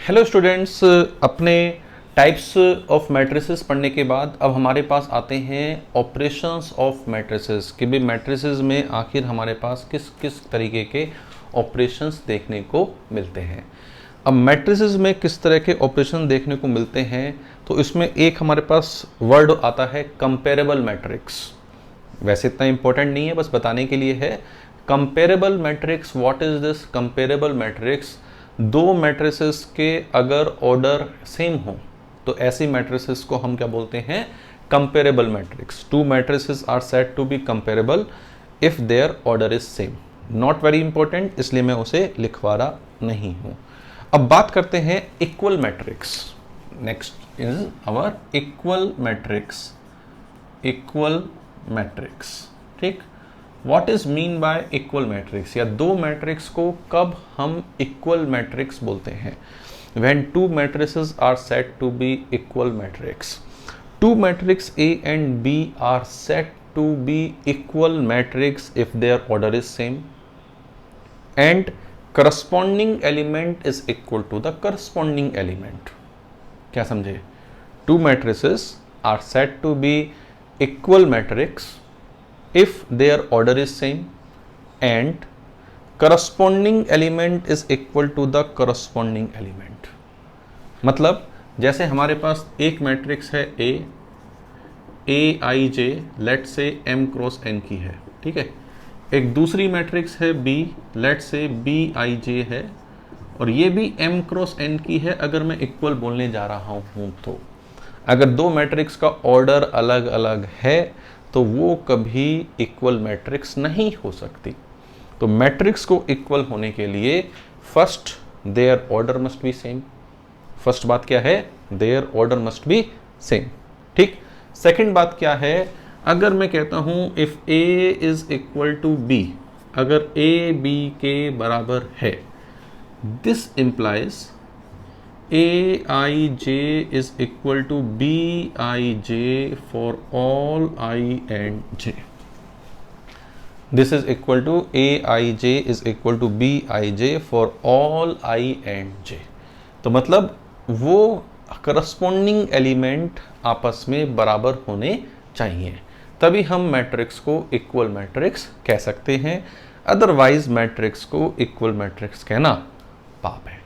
Hello students, अपने types of matrices पढ़ने के बाद अब हमारे पास आते हैं ऑपरेशंस ऑफ मैट्रिसेस कि भाई मैट्रिसेस में आखिर हमारे पास किस किस तरीके के ऑपरेशंस देखने को मिलते हैं। अब मैट्रिसेस में किस तरह के ऑपरेशन देखने को मिलते हैं तो इसमें एक हमारे पास वर्ड आता है कंपेरेबल मैट्रिक्स। वैसे इतना इंपॉर्टेंट नहीं है, बस बताने के लिए है। Comparable matrix, what is this comparable matrix? दो मैट्रिसेस के अगर ऑर्डर सेम हो तो ऐसी मैट्रिसेस को हम क्या बोलते हैं? Comparable matrix. Two matrices are said to be comparable if their order is same. Not very important, इसलिए मैं उसे लिखवा रहा नहीं हूं। अब बात करते हैं equal matrix. Next is our equal matrix. Equal matrix, ठीक। What is mean by equal matrix, या दो मैट्रिक्स को कब हम इक्वल मैट्रिक्स बोलते हैं? When two matrices are said to be equal matrix. Two matrix A and B are said to be equal matrix if their order is same and corresponding element is equal to the corresponding element. क्या समझे? Two matrices are said to be equal matrix if their order is same and corresponding element is equal to the corresponding element. मतलब जैसे हमारे पास एक matrix है A I J, late से M cross N की है, ठीक है। एक दूसरी मैट्रिक्स है B, लेट से B I J है, और ये भी M क्रॉस N की है। अगर मैं इक्वल बोलने जा रहा हूं तो अगर दो मैट्रिक्स का ऑर्डर अलग अलग है तो वो कभी इक्वल मैट्रिक्स नहीं हो सकती। तो मैट्रिक्स को इक्वल होने के लिए first their order must be same. First बात क्या है? Their order must be same, ठीक। सेकंड बात क्या है? अगर मैं कहता हूं if A is equal to B, अगर A B के बराबर है, this implies Aij is equal to Bij for all I and j. This is equal to Aij is equal to Bij for all I and j. तो मतलब वो corresponding element आपस में बराबर होने चाहिए, तभी हम मैट्रिक्स को इक्वल मैट्रिक्स कह सकते हैं। अदरवाइज मैट्रिक्स को इक्वल मैट्रिक्स कहना पाप है,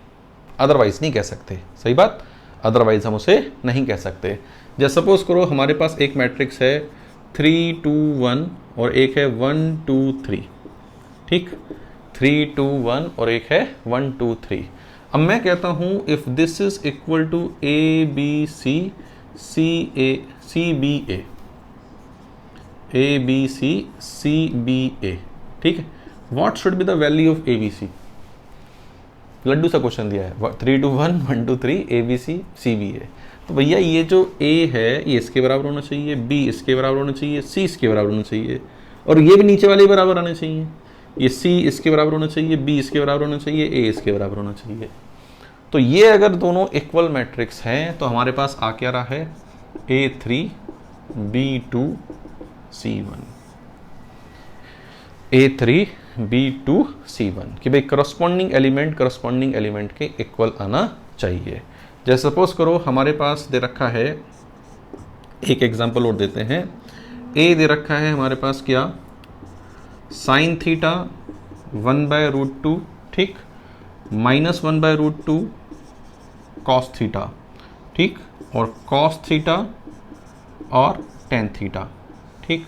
अदरवाइज नहीं कह सकते। सही बात, अदरवाइज हम उसे नहीं कह सकते। जैसे सपोज करो हमारे पास एक मैट्रिक्स है 3 2 1 और एक है 1 2 3, ठीक। 3 2 1 और एक है 1 2 3। अब मैं कहता हूं if this is equal to A B C C B A, ठीक है। What should be the value of ABC? लड्डू सा क्वेश्चन दिया है, 3 2 1 1 2 3 ABC CBA। तो भैया ये जो A है ये इसके बराबर होना चाहिए, B इसके बराबर होना चाहिए, C इसके बराबर होना चाहिए, और ये भी नीचे वाले बराबर आने चाहिए। ये C इसके बराबर होना चाहिए, B इसके बराबर होना चाहिए, A इसके बराबर होना चाहिए। तो ये अगर दोनों इक्वल मैट्रिक्स हैं तो हमारे पास आ क्या रहा है? A3 B2 C1, A3 B2 C1 कि भाई करस्पॉन्डिंग एलिमेंट के इक्वल आना चाहिए। जैसे सपोज करो हमारे पास दे रखा है, एक एग्जांपल और देते हैं। A दे रखा है हमारे पास क्या? साइन थीटा 1/√2, ठीक, -1/√2 कॉस थीटा, ठीक, और कॉस थीटा और टेन थीटा, ठीक।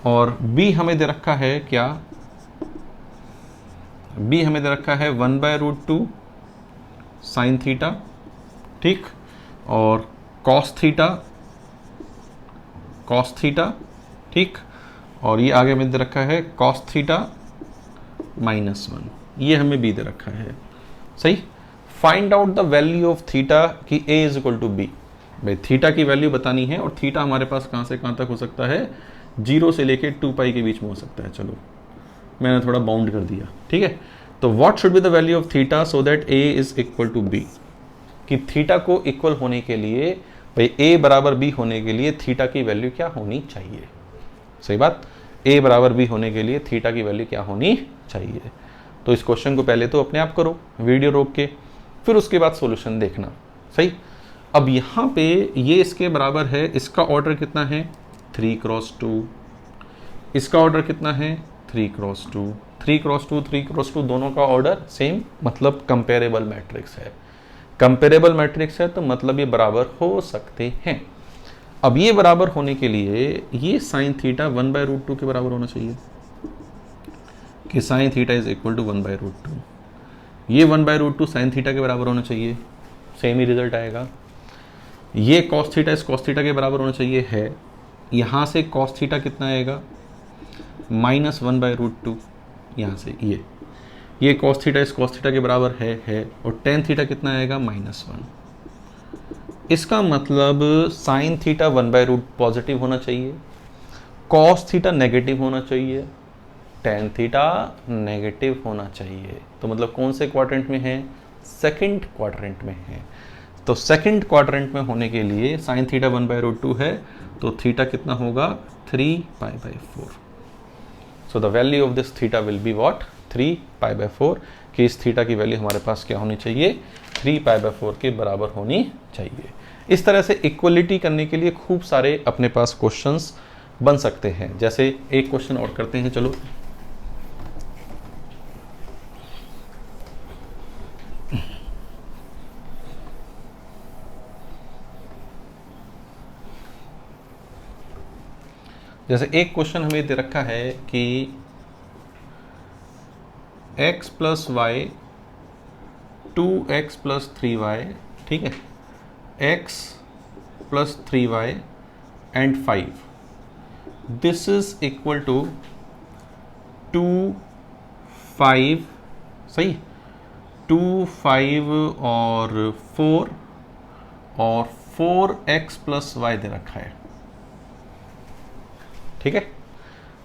और B हमें दे रखा है क्या? B हमें दे रखा है 1/√2 साइन थीटा, ठीक, और कॉस थीटा, ठीक, और ये आगे हमें दे रखा है कॉस थीटा -1। ये हमें B दे रखा है, सही। Find out the value of theta कि A is equal to B। भाई थीटा की वैल्यू बतानी है, और थीटा हमारे पास कहाँ से कहाँ तक हो सकता है? 0 से लेके 2π के बीच में हो सकता है। चलो मैंने थोड़ा बाउंड कर दिया, ठीक है। तो what should be the value of theta so that A is equal to B? कि थीटा को इक्वल होने के लिए, भाई A बराबर B होने के लिए थीटा की वैल्यू क्या होनी चाहिए? सही बात, A बराबर B होने के लिए थीटा की वैल्यू क्या होनी चाहिए? तो इस क्वेश्चन को पहले तो अपने आप करो वीडियो रोक के, फिर उसके बाद सॉल्यूशन देखना। सही। अब यहाँ पे ये इसके बराबर है, इसका ऑर्डर कितना है 3x2, इसका ऑर्डर कितना है 3x2, 3x2 3x2 दोनों का ऑर्डर सेम, मतलब कंपेरेबल मैट्रिक्स है। कंपेरेबल मैट्रिक्स है तो मतलब ये बराबर हो सकते हैं। अब ये बराबर होने के लिए ये साइन थीटा 1/√2 के बराबर होना चाहिए कि sine theta is equal to 1/√2। ये 1/√2 साइन थीटा के बराबर होना चाहिए, सेम ही रिजल्ट आएगा। ये कॉस थीटा इस कॉस थीटा के बराबर होना चाहिए है। यहाँ से कॉस थीटा कितना आएगा -1/√2, यहाँ से ये कॉस थीटा इस कॉस थीटा के बराबर है और टेन थीटा कितना आएगा -1। इसका मतलब साइन थीटा 1/√2 पॉजिटिव होना चाहिए, कॉस थीटा नेगेटिव होना चाहिए, टेन थीटा नेगेटिव होना चाहिए। तो मतलब कौन से क्वाड्रेंट में है, सेकंड क्वाड्रेंट में है। तो सेकंड क्वाड्रेंट में होने के लिए साइन थीटा 1/√2 है तो थीटा कितना होगा 3π/4। So the value of this theta will be what 3π/4, कि इस थीटा की वैल्यू हमारे पास क्या होनी चाहिए 3π/4 के बराबर होनी चाहिए। इस तरह से इक्वलिटी करने के लिए खूब सारे अपने पास क्वेश्चंस बन सकते हैं। जैसे एक क्वेश्चन और करते हैं, चलो। जैसे एक क्वेश्चन हमें दे रखा है कि x + y 2x + 3y, ठीक है, x + 3y and 5, this is equal to 2 5, सही, 2 5 और 4 और 4x + y दे रखा है, ठीक है।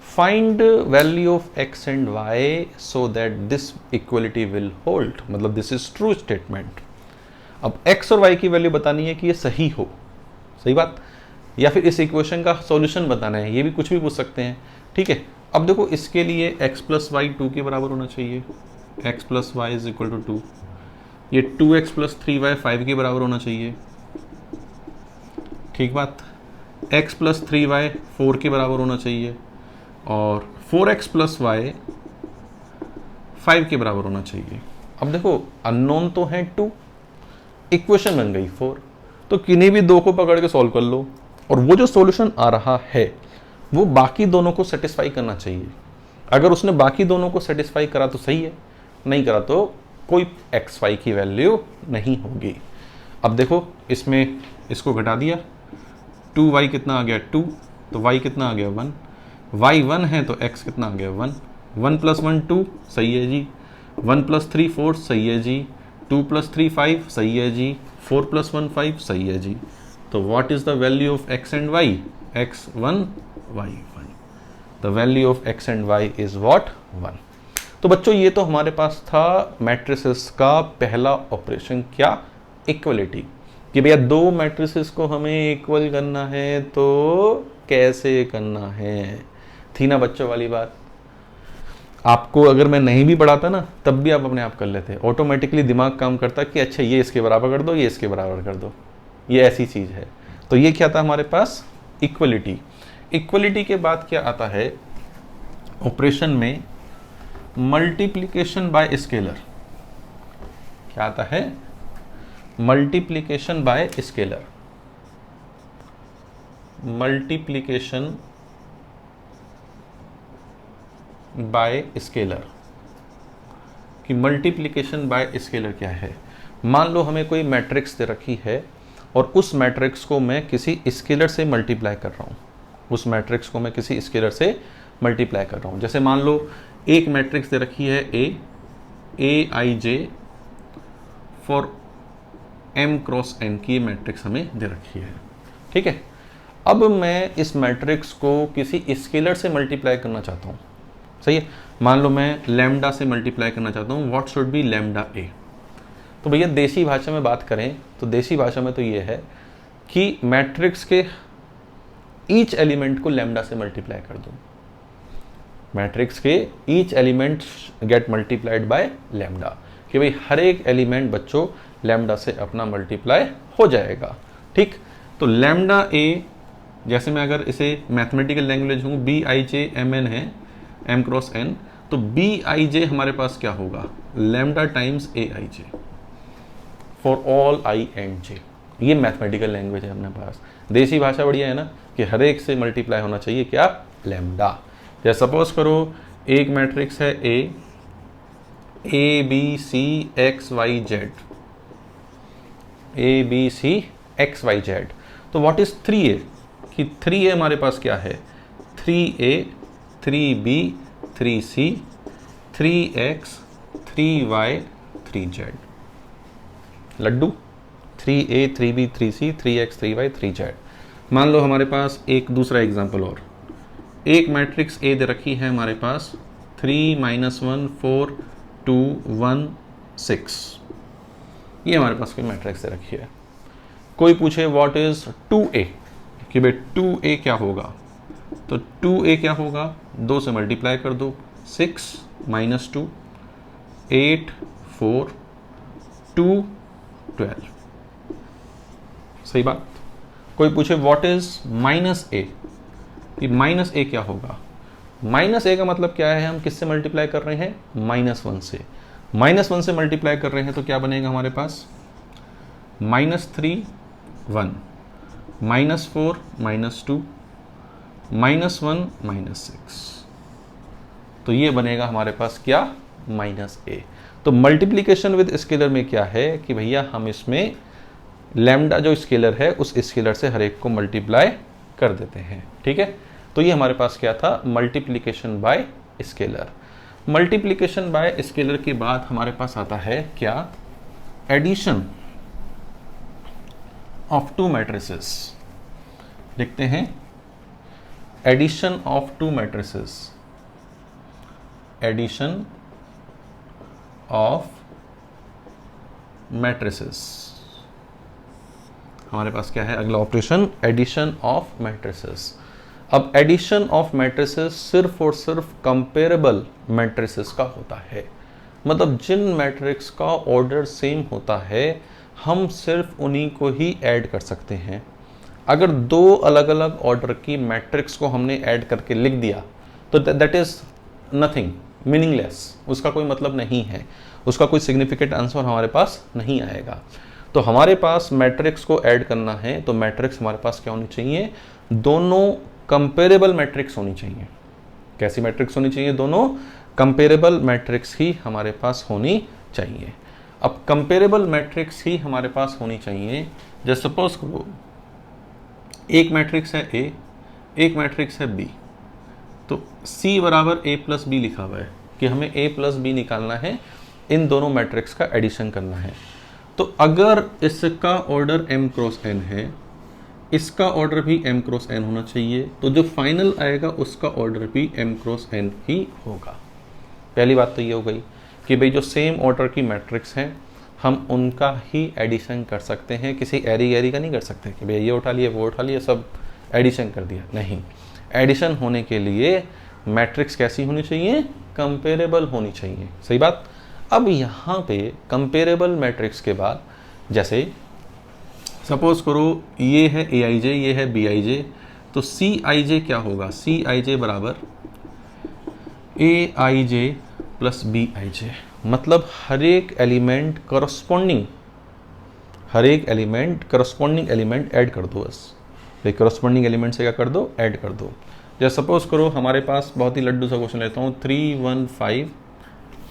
Find value of x and y so that this equality will hold, मतलब दिस इज ट्रू स्टेटमेंट। अब x और y की वैल्यू बतानी है कि ये सही हो, सही बात, या फिर इस इक्वेशन का सॉल्यूशन बताना है, ये भी कुछ भी पूछ सकते हैं, ठीक है। अब देखो इसके लिए x + y 2 के बराबर होना चाहिए, x + y = 2, ये 2x + 3y 5 के बराबर होना चाहिए, ठीक बात। x + 3y 4 के बराबर होना चाहिए और 4x + y 5 के बराबर होना चाहिए। अब देखो अननोन तो है 2, इक्वेशन बन गई 4, तो किन्हीं भी दो को पकड़ के सॉल्व कर लो और वो जो सॉल्यूशन आ रहा है वो बाकी दोनों को सेटिस्फाई करना चाहिए। अगर उसने बाकी दोनों को सेटिस्फाई करा तो सही है, नहीं करा तो कोई x y की वैल्यू नहीं होगी। अब देखो इसमें इसको घटा दिया, 2y कितना आ गया 2, तो y कितना आ गया 1, y 1 है तो x कितना आ गया 1, 1 + 1 2 सही है जी, 1 + 3 4 सही है जी, 2 + 3 5 सही है जी, 4 + 1 5 सही है जी। तो what is the value of x and y, x 1 y 1, the value of x and y is what 1। तो बच्चों ये तो हमारे पास था मैट्रिसेस का पहला ऑपरेशन, क्या, इक्वलिटी, कि भैया दो मैट्रिसेस को हमें इक्वल करना है तो कैसे करना है। थी ना बच्चों वाली बात। आपको अगर मैं नहीं भी पढ़ाता ना तब भी आप अपने आप कर लेते, ऑटोमेटिकली दिमाग काम करता कि अच्छा ये इसके बराबर कर दो, ये इसके बराबर कर दो, ये ऐसी चीज़ है। तो ये क्या था हमारे पास इक्वलिटी। इक्वलिटी के बाद क्या आता है ऑपरेशन में, मल्टीप्लिकेशन बाय स्केलर। क्या आता है, multiplication bye scalar. Multiplication bye scalar, कि मल्टीप्लिकेशन बाय स्केलर क्या है। मान लो हमें कोई मैट्रिक्स दे रखी है और उस मैट्रिक्स को मैं किसी स्केलर से मल्टीप्लाई कर रहा हूँ, उस मैट्रिक्स को मैं किसी स्केलर से मल्टीप्लाई कर रहा हूँ। जैसे मान लो एक मैट्रिक्स दे रखी है Aij फॉर m × n की मैट्रिक्स हमें दे रखी है, ठीक है। अब मैं इस मैट्रिक्स को किसी स्केलर से मल्टीप्लाई करना चाहता हूँ, सही है। मान लो मैं लैम्डा से मल्टीप्लाई करना चाहता हूँ, what should B lambda a। तो भैया देसी भाषा में बात करें तो देसी भाषा में तो ये है कि मैट्रिक्स के ईच एलिमेंट को लैम्डा से मल्टीप्लाई कर दो, मैट्रिक्स के each element get multiplied by lambda, कि भाई हर एक एलिमेंट बच्चों लैम्डा से अपना मल्टीप्लाई हो जाएगा। ठीक, तो लैम्डा ए, जैसे मैं अगर इसे मैथमेटिकल लैंग्वेज हूँ, B I J M N है, एम क्रॉस एन, तो बी आई जे हमारे पास क्या होगा, lambda times A I J for all I and J. ये मैथमेटिकल लैंग्वेज है अपने पास। देसी भाषा बढ़िया है ना, कि हर एक से मल्टीप्लाई होना चाहिए क्या, लैम्डा। जैसे सपोज करो एक मैट्रिक्स है a b c x y z, a b c x y z, तो व्हाट इज 3a, कि 3a हमारे पास क्या है, 3a 3b 3c 3x 3y 3z। Laddu 3a 3b 3c 3x 3y 3z। मान लो हमारे पास एक दूसरा एग्जांपल और, एक मैट्रिक्स ए दे रखी है हमारे पास 3 -1 4 2 1 6, ये हमारे पास कोई मैट्रिक्स दे रखी है। कोई पूछे व्हाट इज 2a, कि भाई 2a क्या होगा, तो 2a क्या होगा, 2 से मल्टीप्लाई कर दो, 6 - 2 8 4 2 12, सही बात। कोई पूछे व्हाट इज -a, कि -a क्या होगा, -a का मतलब क्या है, हम किससे मल्टीप्लाई कर रहे हैं, -1 से। -1 से मल्टीप्लाई कर रहे हैं तो क्या बनेगा हमारे पास, -3 1 -4 -2 -1 -6, तो ये बनेगा हमारे पास क्या, -a। तो मल्टीप्लिकेशन विद स्केलर में क्या है कि भैया हम इसमें लैम्डा जो स्केलर है उस स्केलर से हर एक को मल्टीप्लाई कर देते हैं। ठीक है, तो ये हमारे पास क्या था, multiplication bye scalar. Multiplication bye scalar के बाद हमारे पास आता है क्या, एडिशन ऑफ टू मैट्रिसेस। लिखते हैं addition of two matrices, addition of matrices. हमारे पास क्या है अगला ऑपरेशन, एडिशन ऑफ मैट्रिसेस। अब एडिशन ऑफ मैट्रिसेस सिर्फ और सिर्फ कंपेरेबल मैट्रिसेस का होता है, मतलब जिन मैट्रिक्स का ऑर्डर सेम होता है हम सिर्फ उन्हीं को ही ऐड कर सकते हैं। अगर दो अलग अलग ऑर्डर की मैट्रिक्स को हमने ऐड करके लिख दिया तो दैट इज नथिंग, मीनिंगलेस, उसका कोई मतलब नहीं है, उसका कोई सिग्निफिकेंट आंसर हमारे पास नहीं आएगा। तो हमारे पास मैट्रिक्स को ऐड करना है तो मैट्रिक्स हमारे पास क्या होनी चाहिए, दोनों कंपेरेबल मैट्रिक्स होनी चाहिए। कैसी मैट्रिक्स होनी चाहिए, दोनों कंपेरेबल मैट्रिक्स ही हमारे पास होनी चाहिए। अब कंपेरेबल मैट्रिक्स ही हमारे पास होनी चाहिए, जैसे सपोज करो एक मैट्रिक्स है ए, एक मैट्रिक्स है बी, तो C बराबर a प्लस बी लिखा हुआ है कि हमें a प्लस बी निकालना है, इन दोनों मैट्रिक्स का एडिशन करना है। तो अगर इसका ऑर्डर m क्रॉस n है, इसका ऑर्डर भी m क्रॉस n होना चाहिए, तो जो फाइनल आएगा उसका ऑर्डर भी m क्रॉस n ही होगा। पहली बात तो ये हो गई कि भाई जो सेम ऑर्डर की मैट्रिक्स हैं हम उनका ही एडिशन कर सकते हैं, किसी एरी गैरी का नहीं कर सकते कि भैया ये उठा लिया वो उठा लिया सब एडिशन कर दिया, नहीं। एडिशन होने के लिए मैट्रिक्स कैसी होनी चाहिए, कंपेरेबल होनी चाहिए, सही बात। अब यहाँ पे कंपेरेबल मैट्रिक्स के बाद जैसे सपोज करो ये है ए आई जे, ये है बी आई जे, तो सी आई जे क्या होगा, सी आई जे बराबर ए I J plus B I जे, मतलब हर एक एलिमेंट करस्पॉन्डिंग, हर एक एलिमेंट करस्पॉन्डिंग एलिमेंट ऐड कर दो बस। भाई करस्पॉन्डिंग एलिमेंट से क्या कर दो, ऐड कर दो। जैसे सपोज करो हमारे पास बहुत ही लड्डू सा क्वेश्चन लेता हूँ, 3 1 5,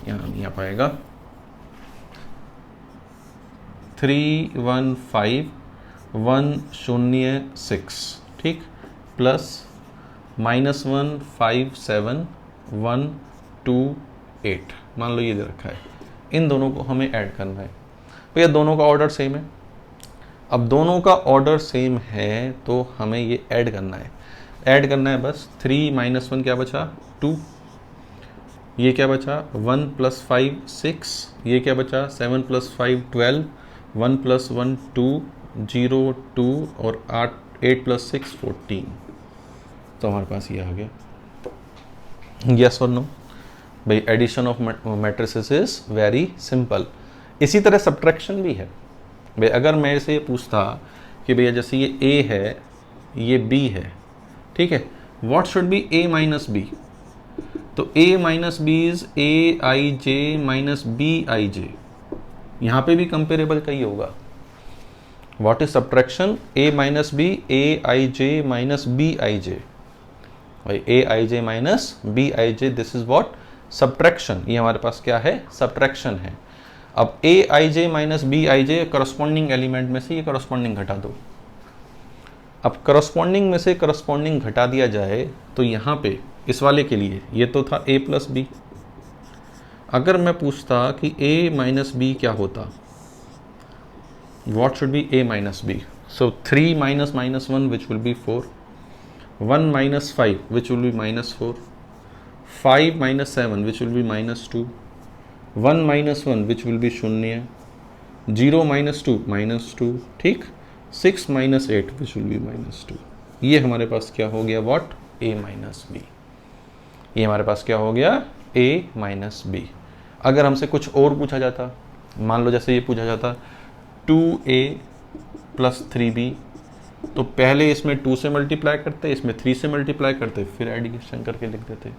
यहाँ नहीं आ पाएगा, 3 1 5 1 0 6, ठीक, प्लस -1 5 7 1 2 8, मान लो ये दे रखा है। इन दोनों को हमें ऐड करना है, भैया दोनों का ऑर्डर सेम है। अब दोनों का ऑर्डर सेम है तो हमें ये ऐड करना है, ऐड करना है बस। 3 - 1 क्या बचा, 2, ये क्या बचा 1 + 5 6, ये क्या बचा 7 + 5 12, 1 + 1 2 0 2 और 8 + 6 14। तो हमारे पास ये आ गया, यस और नो। भाई addition of matrices is very simple. इसी तरह सब्ट्रैक्शन भी है। भाई अगर मैं से पूछता कि भैया जैसे ये A है, ये B है, ठीक है, what should be A minus B, तो A minus B is AIJ minus BIJ। यहाँ पे भी कंपेरेबल का ही होगा। What is subtraction? A minus B AIJ minus BIJ। भाई AIJ minus BIJ, this is what subtraction. ये हमारे पास क्या है? सब्ट्रैक्शन है। अब AIJ minus BIJ corresponding element में से ये करस्पॉन्डिंग घटा दो। अब करस्पॉन्डिंग में से करस्पॉन्डिंग घटा दिया जाए तो यहाँ पे इस वाले के लिए ये तो था A प्लस बी। अगर मैं पूछता कि A माइनस बी क्या होता, what should be A minus B, so 3 minus minus 1 which will be 4, 1 minus 5 which will be minus 4, 5 minus 7 which will be minus 2, 1 minus 1 which will be शून्य, 0 minus 2 minus 2, ठीक, 6 minus 8 which will be minus 2। ये हमारे पास क्या हो गया? What? A minus B. ये हमारे पास क्या हो गया? A minus B. अगर हमसे कुछ और पूछा जाता, मान लो जैसे ये पूछा जाता 2A प्लस 3B, तो पहले इसमें 2 से मल्टीप्लाई करते, इसमें 3 से मल्टीप्लाई करते, फिर एडिशन करके लिख देते।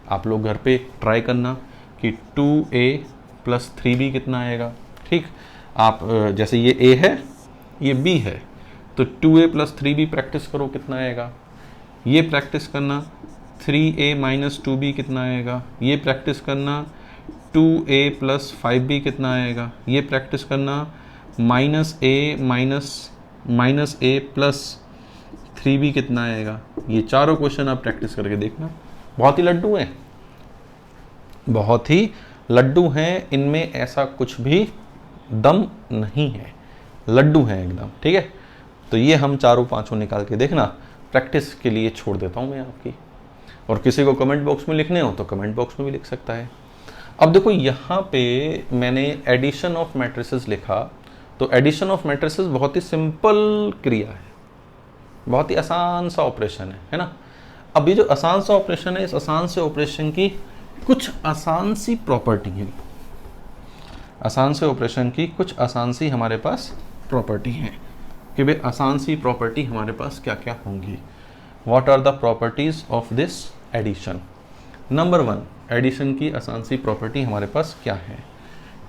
आप लोग घर पे ट्राई करना कि 2A प्लस 3B कितना आएगा, ठीक। आप जैसे ये A है, ये B है, तो 2A प्लस 3B प्रैक्टिस करो, कितना आएगा। ये प्रैक्टिस करना 3A माइनस 2B कितना आएगा। ये प्रैक्टिस करना 2A प्लस 5B कितना आएगा। ये प्रैक्टिस करना माइनस A प्लस 3B कितना आएगा। ये चारों क्वेश्चन आप प्रैक्टिस करके देखना। बहुत ही लड्डू हैं, बहुत ही लड्डू हैं, इनमें ऐसा कुछ भी दम नहीं है, लड्डू हैं एकदम, ठीक है। तो ये हम चारों पांचों निकाल के देखना, प्रैक्टिस के लिए छोड़ देता हूँ मैं आपकी। और किसी को कमेंट बॉक्स में लिखने हो तो कमेंट बॉक्स में भी लिख सकता है। अब देखो यहाँ पे मैंने एडिशन ऑफ मैट्रिसेस लिखा, तो एडिशन ऑफ मैट्रिसेस बहुत ही सिंपल क्रिया है, बहुत ही आसान सा ऑपरेशन है ना। अब ये जो आसान सा ऑपरेशन है, इस आसान से ऑपरेशन की कुछ आसान सी प्रॉपर्टी है, आसान से ऑपरेशन की कुछ आसान सी हमारे पास प्रॉपर्टी है कि भाई आसान सी प्रॉपर्टी हमारे पास क्या क्या होंगी। What are the properties of this addition? Number 1, addition की आसान सी प्रॉपर्टी हमारे पास क्या है?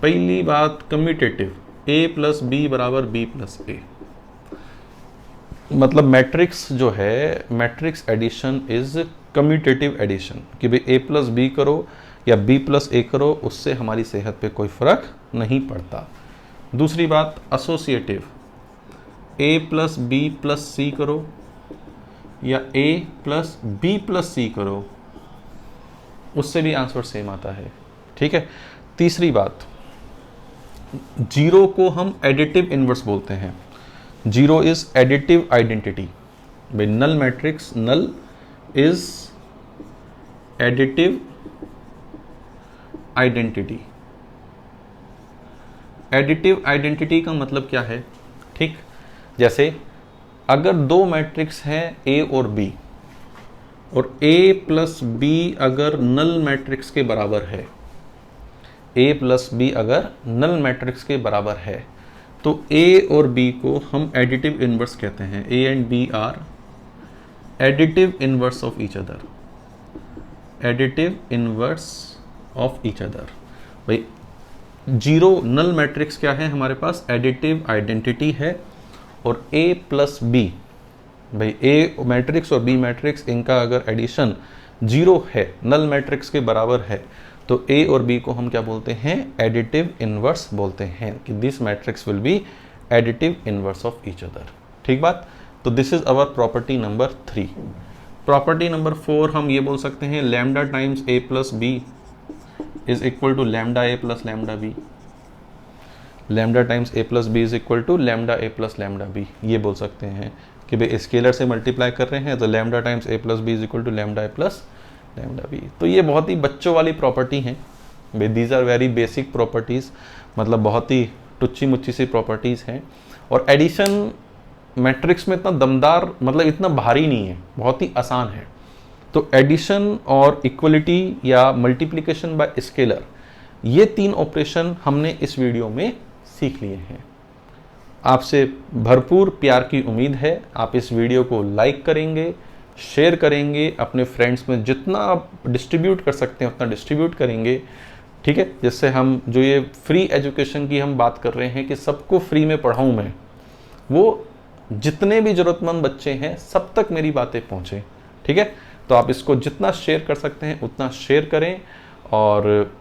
पहली बात, कम्यूटेटिव, A प्लस बी बराबर B प्लस A। मतलब मैट्रिक्स जो है, matrix addition is commutative addition कि भाई A प्लस बी करो या B प्लस A करो, उससे हमारी सेहत पे कोई फर्क नहीं पड़ता। दूसरी बात, associative, A plus B plus C करो या A plus B plus C करो, उससे भी आंसर सेम आता है, ठीक है। तीसरी बात, जीरो को हम एडिटिव इनवर्स बोलते हैं। Zero is additive identity. भाई null matrix, null is additive identity. Additive identity का मतलब क्या है? ठीक, जैसे अगर दो मैट्रिक्स हैं A और B, और A प्लस बी अगर नल मैट्रिक्स के बराबर है, A प्लस बी अगर नल मैट्रिक्स के बराबर है, तो A और B को हम एडिटिव इनवर्स कहते हैं। A and B are additive inverse of each other, additive inverse of each other. भाई जीरो नल मैट्रिक्स क्या है हमारे पास? एडिटिव आइडेंटिटी है। और A प्लस बी, भाई A मैट्रिक्स और B मैट्रिक्स, इनका अगर एडिशन जीरो है, नल मैट्रिक्स के बराबर है, तो A और B को हम क्या बोलते हैं? एडिटिव इनवर्स बोलते हैं कि this matrix will be additive inverse of each other. ठीक बात। तो this is our property number 3। Property number 4 हम ये बोल सकते हैं, lambda times A plus B is equal to lambda A plus lambda B. Lambda times A plus B is equal to lambda A plus lambda B. ये बोल सकते हैं कि भाई स्केलर से मल्टीप्लाई कर रहे हैं तो lambda times A plus B is equal to lambda A plus lambda B. तो ये बहुत ही बच्चों वाली प्रॉपर्टी हैं भाई, these are very basic properties, मतलब बहुत ही टुच्ची मुच्ची सी प्रॉपर्टीज़ हैं। और एडिशन मैट्रिक्स में इतना दमदार, मतलब इतना भारी नहीं है, बहुत ही आसान है। तो एडिशन और इक्वलिटी या मल्टीप्लिकेशन बाय स्केलर, ये 3 ऑपरेशन हमने इस वीडियो में सीख लिए हैं। आपसे भरपूर प्यार की उम्मीद है। आप इस वीडियो को लाइक करेंगे, शेयर करेंगे, अपने फ्रेंड्स में जितना आप डिस्ट्रीब्यूट कर सकते हैं उतना डिस्ट्रीब्यूट करेंगे, ठीक है। जिससे हम जो ये फ्री एजुकेशन की हम बात कर रहे हैं कि सबको फ्री में पढ़ाऊँ मैं, वो जितने भी ज़रूरतमंद बच्चे हैं सब तक मेरी बातें पहुँचे, ठीक है। तो आप इसको जितना शेयर कर सकते हैं उतना शेयर करें। और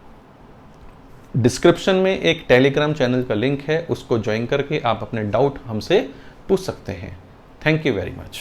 डिस्क्रिप्शन में एक टेलीग्राम चैनल का लिंक है, उसको ज्वाइन करके आप अपने डाउट हमसे पूछ सकते हैं। Thank you very much.